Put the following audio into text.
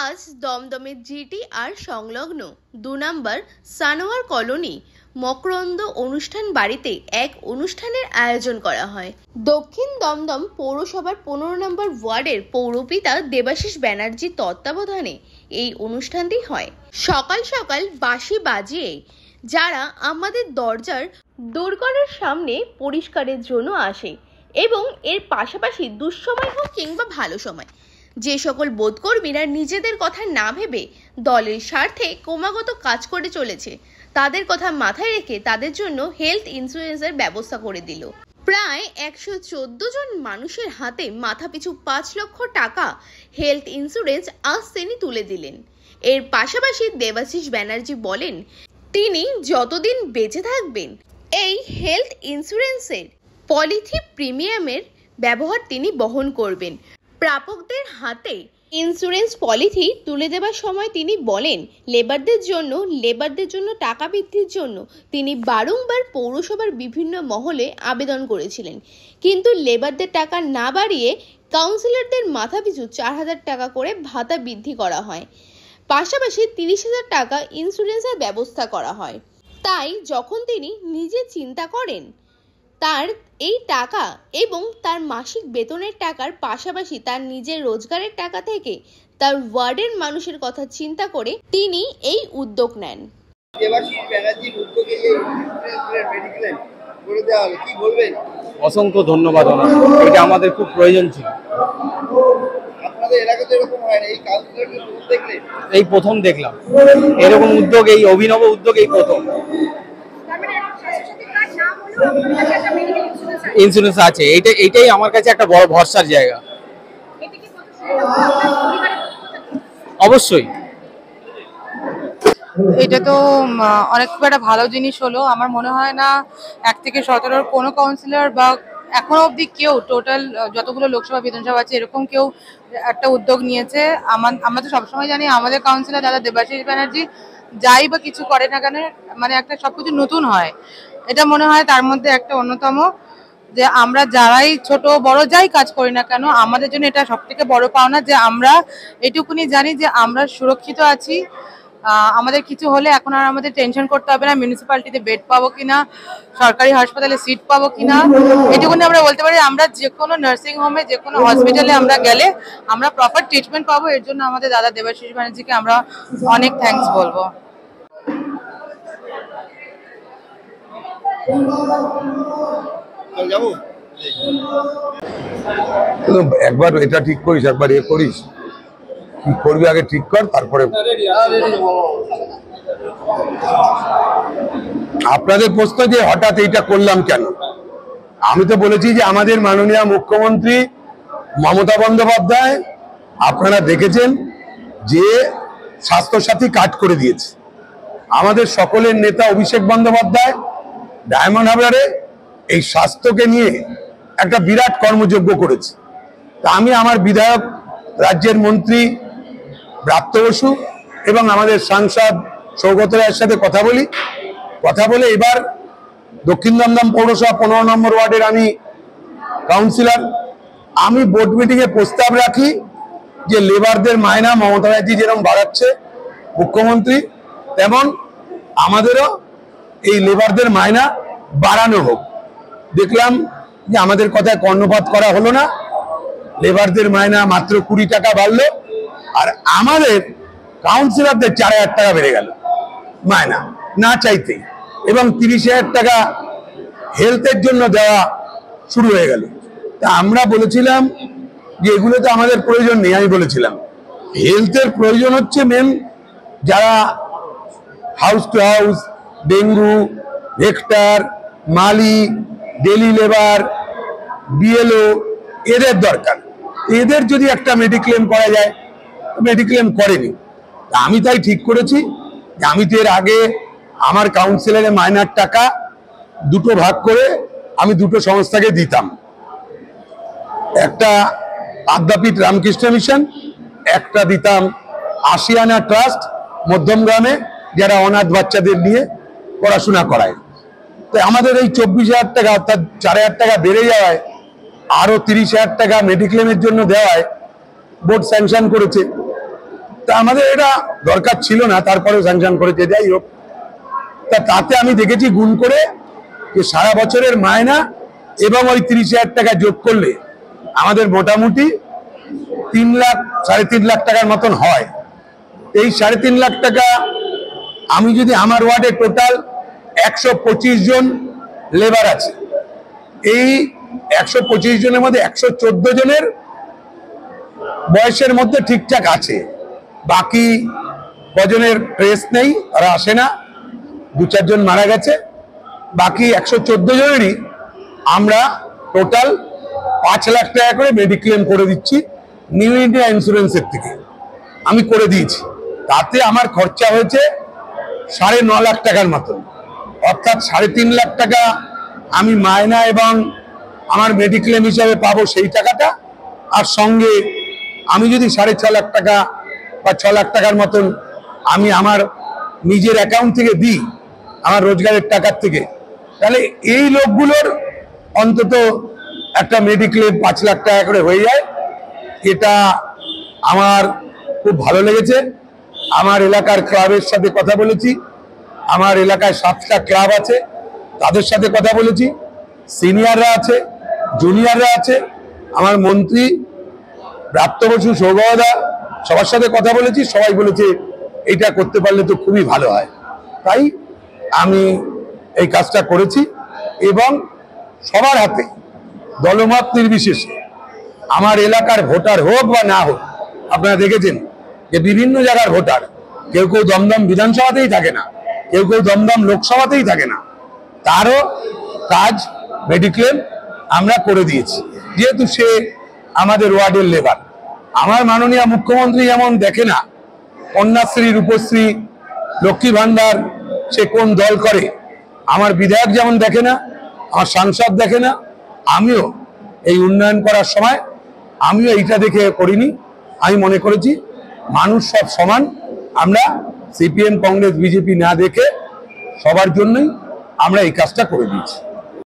আজ দমদমের জিটি আর সংলগ্ন ২ নম্বর সানোয়ার কলোনি মকরন্দ অনুষ্ঠান বাড়িতে এক অনুষ্ঠানের আয়োজন করা হয়। দক্ষিণ দমদম পৌরসভার ১৫ নম্বর ওয়ার্ডের পৌরপিতা দেবাশিস ব্যানার্জির তত্ত্বাবধানে এই অনুষ্ঠানটি হয়। সকাল সকাল বাঁশি বাজিয়ে যারা আমাদের দরজার দোরগোড়ার সামনে পরিষ্কারের জন্য আসে এবং এর পাশাপাশি দুঃসময় হোক কিংবা ভালো সময় যে সকল বোধকর্মীরা নিজেদের কথা না ভেবে দলের স্বার্থে ক্রমাগত কাজ করে চলেছে তাদের কথা মাথায় রেখে তাদের জন্য হেলথ ইন্স্যুরেন্সের ব্যবস্থা করে দিল। প্রায় ১১৪ জন মানুষের হাতে মাথাপিছু ৫ লক্ষ টাকা হেলথ ইন্স্যুরেন্স আজ তিনি তুলে দিলেন। এর পাশাপাশি দেবাশিস ব্যানার্জি বলেন তিনি যতদিন বেঁচে থাকবেন এই হেলথ ইন্স্যুরেন্সের পলিথি প্রিমিয়ামের ব্যবহার তিনি বহন করবেন। প্রাপকদের হাতে ইন্স্যুরেন্স পলিথি তুলে দেওয়ার সময় তিনি বলেন লেবারদের জন্য টাকা বৃদ্ধির জন্য তিনি বারংবার পৌরসভার বিভিন্ন মহলে আবেদন করেছিলেন, কিন্তু লেবারদের টাকা না বাড়িয়ে কাউন্সিলরদের মাথাপিছু ৪,০০০ টাকা করে ভাতা বৃদ্ধি করা হয়। পাশাপাশি ৩০,০০০ টাকা ইন্স্যুরেন্সের ব্যবস্থা করা হয়। তাই যখন তিনি নিজে চিন্তা করেন তার এই টাকা এবং তার মাসিক বেতনের টাকার পাশাপাশি তার নিজের রোজগারের টাকা থেকে তার ওয়ার্ডের মানুষের কথা চিন্তা করে তিনি এই উদ্যোগ নেন। অসংখ্য ধন্যবাদ, এটা আমাদের খুব প্রয়োজন ছিল। এই প্রথম দেখলাম এরকম উদ্যোগ, এই অভিনব উদ্যোগ এই প্রথম। ইন্স্যুরেন্স আছে, এইটাই আমার কাছে একটা বড় ভরসার জায়গা। অবশ্যই এটা তো অনেক একটা ভালো জিনিস হলো। আমার মনে হয় না ১ থেকে ১৭ কোনো কাউন্সিলর বা এখনো অবধি কেউ টোটাল যতগুলো লোকসভা বিধানসভা আছে এরকম কেউ একটা উদ্যোগ নিয়েছে। আমরা তো সবসময় জানি আমাদের কাউন্সিলর দাদা দেবাশিস ব্যানার্জি যাই বা কিছু করে না কেন মানে একটা সবকিছু নতুন হয়। এটা মনে হয় তার মধ্যে একটা অন্যতম, যে আমরা যারাই ছোট বড় যাই কাজ করি না কেন আমাদের জন্য এটা সব থেকে বড় পাওনা যে আমরা এটুকুনি জানি যে আমরা সুরক্ষিত আছি। আমাদের কিছু হলে এখন আর আমাদের টেনশন করতে হবে না মিউনিসিপ্যালিটিতে বেড পাবো কিনা, সরকারি হাসপাতালে সিট পাবো কিনা। এটুকুনি আমরা বলতে পারি আমরা যে কোনো নার্সিং হোমে যে কোনো হসপিটালে আমরা গেলে আমরা প্রপার ট্রিটমেন্ট পাবো। এর জন্য আমাদের দাদা দেবাশিস ব্যানার্জিকে আমরা অনেক থ্যাঙ্কস বলবো। একবার এটা ঠিক করিস, একবার এ করিস, কি করবি আগে ঠিক কর, তারপরে আপনাদের প্রশ্ন যে হঠাৎ এইটা করলাম কেন। আমি তো বলেছি যে আমাদের মাননীয় মুখ্যমন্ত্রী মমতা বন্দ্যোপাধ্যায় আপনারা দেখেছেন যে স্বাস্থ্যসাথী কার্ড করে দিয়েছে। আমাদের সকলের নেতা অভিষেক বন্দ্যোপাধ্যায় ডায়মন্ড হারবারে এই স্বাস্থ্যকে নিয়ে একটা বিরাট কর্মযজ্ঞ করেছে। তা আমি আমার বিধায়ক রাজ্যের মন্ত্রী ব্রাত্য বসু এবং আমাদের সাংসদ সৌগত রায়ের সাথে কথা বলে এবার দক্ষিণ দমদম পৌরসভা ১৫ নম্বর ওয়ার্ডের আমি কাউন্সিলর, আমি বোর্ড মিটিংয়ে প্রস্তাব রাখি যে লেবারদের মায়না মমতা ব্যানার্জি যেরকম বাড়াচ্ছে মুখ্যমন্ত্রী, তেমন আমাদেরও এই লেবারদের মায়না বাড়ানো হোক। দেখলাম যে আমাদের কথায় কর্ণপাত করা হলো না, লেবারদের মায়না মাত্র ২০ টাকা বাড়লো আর আমাদের কাউন্সিলরদের ৪,০০০ টাকা বেড়ে গেল মায়না না চাইতে, এবং ৩০,০০০ টাকা হেলথের জন্য দেওয়া শুরু হয়ে গেল। তা আমরা বলেছিলাম যে এগুলো তো আমাদের প্রয়োজন নেই। আমি বলেছিলাম হেলথের প্রয়োজন হচ্ছে মেন যারা house to house, dengue, vector, মালি, ডেলি লেবার, বিএলও, এদের দরকার। এদের যদি একটা মেডিক্লেম করা যায়, মেডিক্লেম করেনি। আমি তাই ঠিক করেছি যে আমি তো এর আগে আমার কাউন্সিলরের মাইনার টাকা দুটো ভাগ করে আমি দুটো সংস্থাকে দিতাম, একটা আদ্যাপীঠ রামকৃষ্ণ মিশন, একটা দিতাম আশিয়ানা ট্রাস্ট মধ্যমগ্রামে যারা অনাথ বাচ্চাদের নিয়ে পড়াশোনা করায়। তো আমাদের এই ২৪,০০০ টাকা অর্থাৎ ৪,০০০ টাকা বেড়ে যাওয়ায় আরো ৩০,০০০ টাকা মেডিক্লেমের জন্য দেওয়ায় বোর্ড স্যাংশন করেছে। তা আমাদের এটা দরকার ছিল না, তারপরেও স্যাংশন করেছে। যাই হোক, তাতে আমি দেখেছি গুণ করে যে সারা বছরের মায়না এবং ওই 30,000 টাকা যোগ করলে আমাদের মোটামুটি 3 লাখ 3.5 লাখ টাকার মতন হয়। এই 3.5 লাখ টাকা আমি যদি আমার ওয়ার্ডে টোটাল 125 জন লেবার আছে, এই 125 জনের মধ্যে 114 জনের বয়সের মধ্যে ঠিকঠাক আছে, বাকি কজনের ট্রেস নেই, তারা আসে না, 2-4 জন মারা গেছে, বাকি 114 জনেরই আমরা টোটাল 5 লাখ টাকা করে মেডিক্লেম করে দিচ্ছি নিউ ইন্ডিয়া ইন্স্যুরেন্সের থেকে, আমি করে দিয়েছি। তাতে আমার খরচা হয়েছে 9.5 লাখ টাকার মতন, অর্থাৎ 3.5 লাখ টাকা আমি মায়না এবং আমার মেডিক্লেম হিসাবে পাবো সেই টাকাটা, আর সঙ্গে আমি যদি 6.5 লাখ টাকা বা 6 লাখ টাকার মতন আমি আমার নিজের অ্যাকাউন্ট থেকে দিই, আমার রোজগারের টাকার থেকে, তাহলে এই লোকগুলোর অন্তত একটা মেডিক্লেম 5 লাখ টাকা করে হয়ে যায়। এটা আমার খুব ভালো লেগেছে। আমার এলাকার ক্লাবের সাথে কথা বলেছি, আমার এলাকায় 7টা ক্লাব আছে, তাদের সাথে কথা বলেছি, সিনিয়ররা আছে, জুনিয়ররা আছে, আমার মন্ত্রী ব্রাত্য বসু, সৌগদা, সবার সাথে কথা বলেছি, সবাই বলেছে এটা করতে পারলে তো খুবই ভালো হয়। তাই আমি এই কাজটা করেছি এবং সবার হাতে দলমত নির্বিশেষে আমার এলাকার ভোটার হোক বা না হোক, আপনারা দেখেছেন যে বিভিন্ন জায়গার ভোটার, কেউ কেউ দমদম বিধানসভাতেই থাকে না, কেউ কেউ দমদম লোকসভাতেই থাকে না, তারও কাজ মেডিক্লেম আমরা করে দিয়েছি, যেহেতু সে আমাদের ওয়ার্ডের লেবার। আমার মাননীয় মুখ্যমন্ত্রী যেমন দেখে না কন্যাশ্রী, রূপশ্রী, লক্ষ্মী ভান্ডার সে কোন দল করে, আমার বিধায়ক যেমন দেখে না, আমার সাংসদ দেখে না, আমিও এই উন্নয়ন করার সময় আমিও এইটা দেখে করিনি। আমি মনে করেছি মানুষ সব সমান, আমরা সিপিএম, কংগ্রেস, বিজেপি না দেখে সবার জন্যই আমরা এই কাজটা করে দিয়েছি।